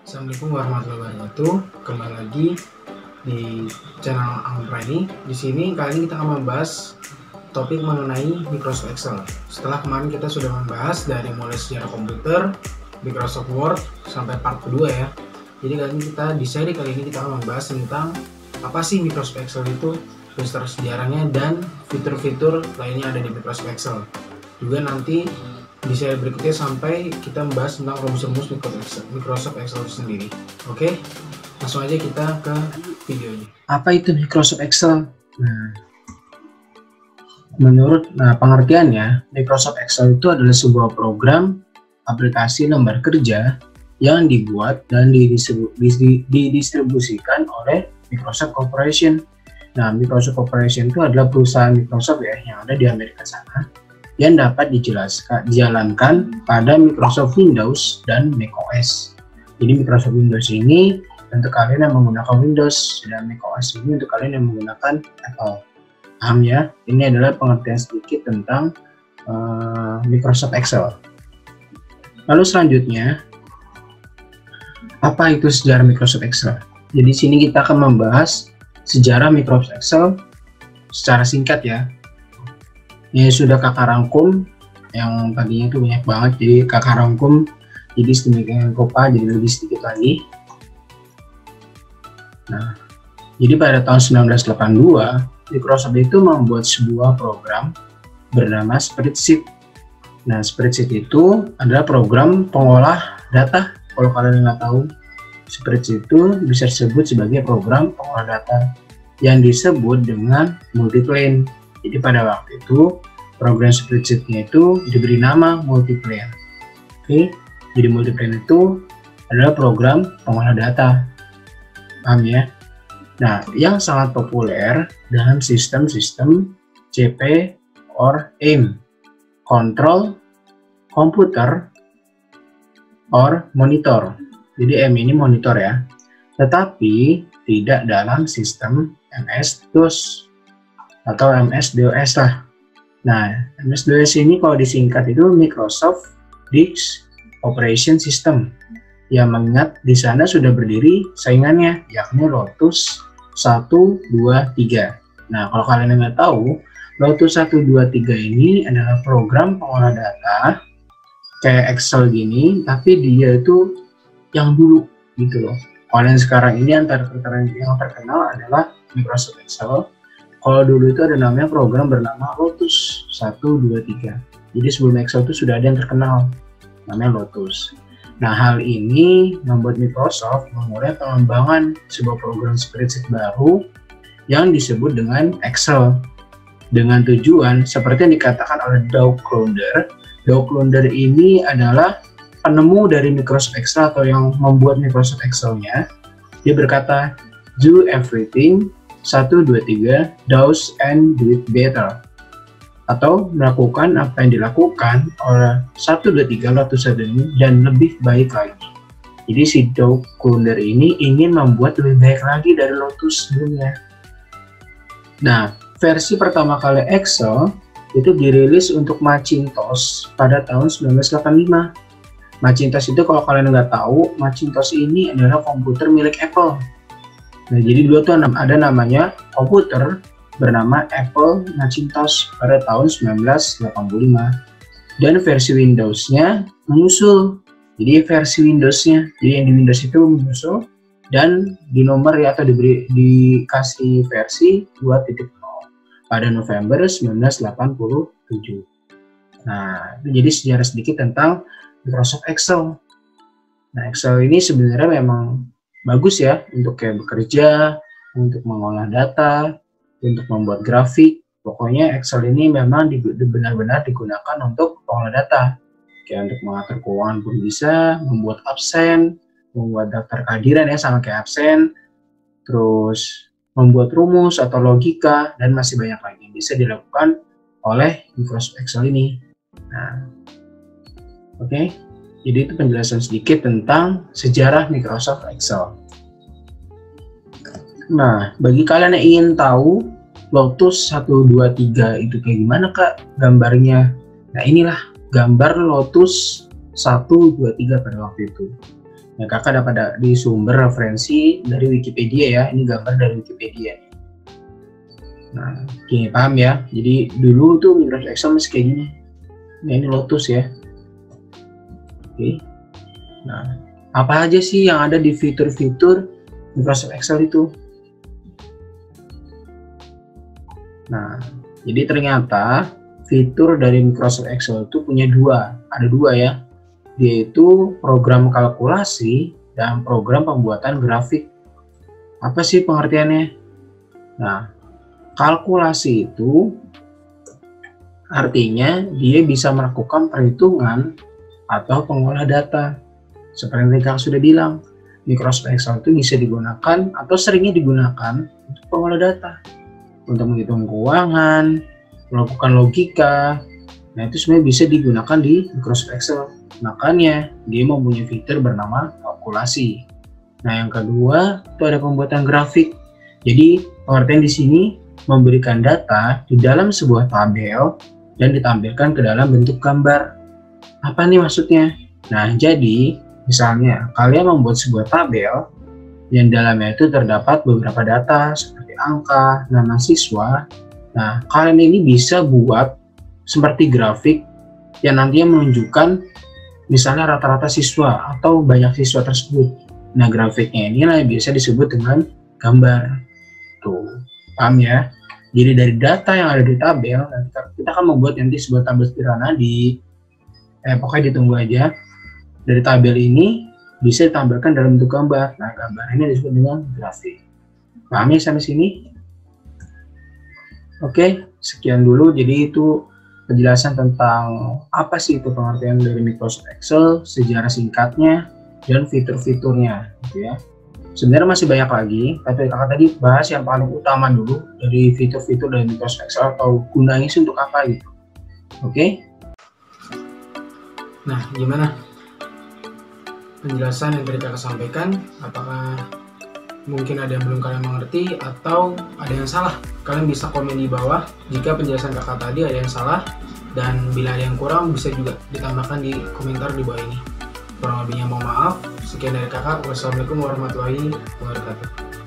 Assalamualaikum warahmatullahi wabarakatuh. Kembali lagi di channel Amra ini. Di sini kali ini kita akan membahas topik mengenai Microsoft Excel. Setelah kemarin kita sudah membahas dari mulai sejarah komputer, Microsoft Word sampai part kedua ya. Jadi kali ini di seri kali ini kita akan membahas tentang apa sih Microsoft Excel itu, beserta sejarahnya dan fitur-fitur lainnya ada di Microsoft Excel. Juga nanti di seri berikutnya sampai kita membahas tentang rumus-rumus Microsoft Excel sendiri. Oke, langsung aja kita ke videonya. Apa itu Microsoft Excel? Menurut pengertiannya, Microsoft Excel itu adalah sebuah program aplikasi lembar kerja yang dibuat dan didistribusikan oleh Microsoft Corporation. Microsoft Corporation itu adalah perusahaan Microsoft ya yang ada di Amerika sana, yang dapat dijalankan pada Microsoft Windows dan macOS. Jadi Microsoft Windows ini untuk kalian yang menggunakan Windows, dan macOS ini untuk kalian yang menggunakan Apple. Paham ya? Ini adalah pengertian sedikit tentang Microsoft Excel. Lalu selanjutnya, apa itu sejarah Microsoft Excel? Jadi sini kita akan membahas sejarah Microsoft Excel secara singkat ya. Ini sudah kakak rangkum, yang tadinya itu banyak banget, jadi kakak rangkum jadi sedemikian rupa jadi lebih sedikit lagi. Jadi pada tahun 1982 Microsoft itu membuat sebuah program bernama Spreadsheet. Spreadsheet itu adalah program pengolah data. Kalau kalian nggak tahu, Spreadsheet itu bisa disebut sebagai program pengolah data yang disebut dengan multiplane. Jadi pada waktu itu program spreadsheet-nya itu diberi nama multiplane. Oke, jadi multiplane itu adalah program pengolah data. Paham ya? Yang sangat populer dalam sistem-sistem CP or AIM, control computer or monitor. Jadi AIM ini monitor ya. Tetapi tidak dalam sistem MS-DOS atau MS-DOS lah. MS-DOS ini kalau disingkat itu Microsoft Disk Operation System, yang mengingat di sana sudah berdiri saingannya, yakni Lotus 1, 2, 3. Kalau kalian nggak tahu, Lotus 1, 2, 3 ini adalah program pengolah data kayak Excel gini, tapi dia itu yang dulu gitu loh. Kalau yang sekarang ini antara yang terkenal adalah Microsoft Excel. Kalau dulu itu ada namanya program bernama Lotus 1, 2, 3. Jadi sebelum Excel itu sudah ada yang terkenal namanya Lotus. Hal ini membuat Microsoft memulai pengembangan sebuah program spreadsheet baru yang disebut dengan Excel, dengan tujuan seperti yang dikatakan oleh Doug Clunder. Doug Clunder ini adalah penemu dari Microsoft Excel atau yang membuat Microsoft Excel-nya. Dia berkata, do everything 1, 2, 3, does and do it better, atau melakukan apa yang dilakukan oleh 1, 2, 3 Lotus ini dan lebih baik lagi. Jadi si Doug Clunder ini ingin membuat lebih baik lagi dari Lotus sebelumnya. Versi pertama kali Excel itu dirilis untuk Macintosh pada tahun 1985. Macintosh itu kalau kalian nggak tahu, Macintosh ini adalah komputer milik Apple. Jadi dulu tuh ada namanya komputer bernama Apple Macintosh pada tahun 1985, dan versi Windows-nya menyusul. Jadi versi Windows-nya, jadi yang di Windows itu menyusul dan di nomor ya atau dikasih versi 2.0 pada November 1987. Itu jadi sejarah sedikit tentang Microsoft Excel. Excel ini sebenarnya memang bagus ya untuk kayak bekerja, untuk mengolah data, untuk membuat grafik. Pokoknya Excel ini memang benar-benar digunakan untuk pengolah data. Kayak untuk mengatur keuangan pun bisa, membuat absen, membuat daftar kehadiran ya sama kayak absen, terus membuat rumus atau logika, dan masih banyak lagi yang bisa dilakukan oleh Microsoft Excel ini. Oke. Jadi itu penjelasan sedikit tentang sejarah Microsoft Excel. Bagi kalian yang ingin tahu Lotus 1, 2, 3 itu kayak gimana kak gambarnya? Inilah gambar Lotus 1, 2, 3 pada waktu itu. Nah, kakak dapat di sumber referensi dari Wikipedia ya, ini gambar dari Wikipedia. Nah, gini, paham ya? Jadi dulu tuh Microsoft Excel masih kayak gini. Nah, ini Lotus ya. Oke. Nah, apa aja sih yang ada di fitur-fitur Microsoft Excel itu? Nah, jadi ternyata fitur dari Microsoft Excel itu punya ada dua ya, yaitu program kalkulasi dan program pembuatan grafik. Apa sih pengertiannya? Nah, kalkulasi itu artinya dia bisa melakukan perhitungan atau pengolah data. Seperti yang sudah bilang, Microsoft Excel itu bisa digunakan atau seringnya digunakan untuk pengolah data, untuk menghitung keuangan, melakukan logika. Nah, itu sebenarnya bisa digunakan di Microsoft Excel. Makanya dia mempunyai fitur bernama kalkulasi. Nah, yang kedua itu ada pembuatan grafik. Jadi pengertian di sini memberikan data di dalam sebuah tabel dan ditampilkan ke dalam bentuk gambar. Apa nih maksudnya? Nah, jadi misalnya kalian membuat sebuah tabel yang dalamnya itu terdapat beberapa data seperti angka, nama siswa. Nah, kalian ini bisa buat seperti grafik yang nantinya menunjukkan misalnya rata-rata siswa atau banyak siswa tersebut. Nah, grafiknya ini biasa disebut dengan gambar. Tuh, paham ya? Jadi dari data yang ada di tabel, kita akan membuat nanti sebuah tabel sederhana pokoknya ditunggu aja. Dari tabel ini bisa ditampilkan dalam bentuk gambar. Nah, gambar ini disebut dengan grafik. Paham ya sampai sini? Oke, sekian dulu. Jadi itu penjelasan tentang apa sih itu pengertian dari Microsoft Excel, sejarah singkatnya, dan fitur-fiturnya, gitu ya. Sebenarnya masih banyak lagi, tapi kakak tadi bahas yang paling utama dulu dari fitur-fitur dari Microsoft Excel atau gunanya sih untuk apa gitu. Oke? Nah, gimana penjelasan yang tadi kakak sampaikan? Apakah mungkin ada yang belum kalian mengerti atau ada yang salah? Kalian bisa komen di bawah jika penjelasan kakak tadi ada yang salah, dan bila ada yang kurang bisa juga ditambahkan di komentar di bawah ini. Kurang lebihnya mohon maaf. Sekian dari kakak. Wassalamualaikum warahmatullahi wabarakatuh.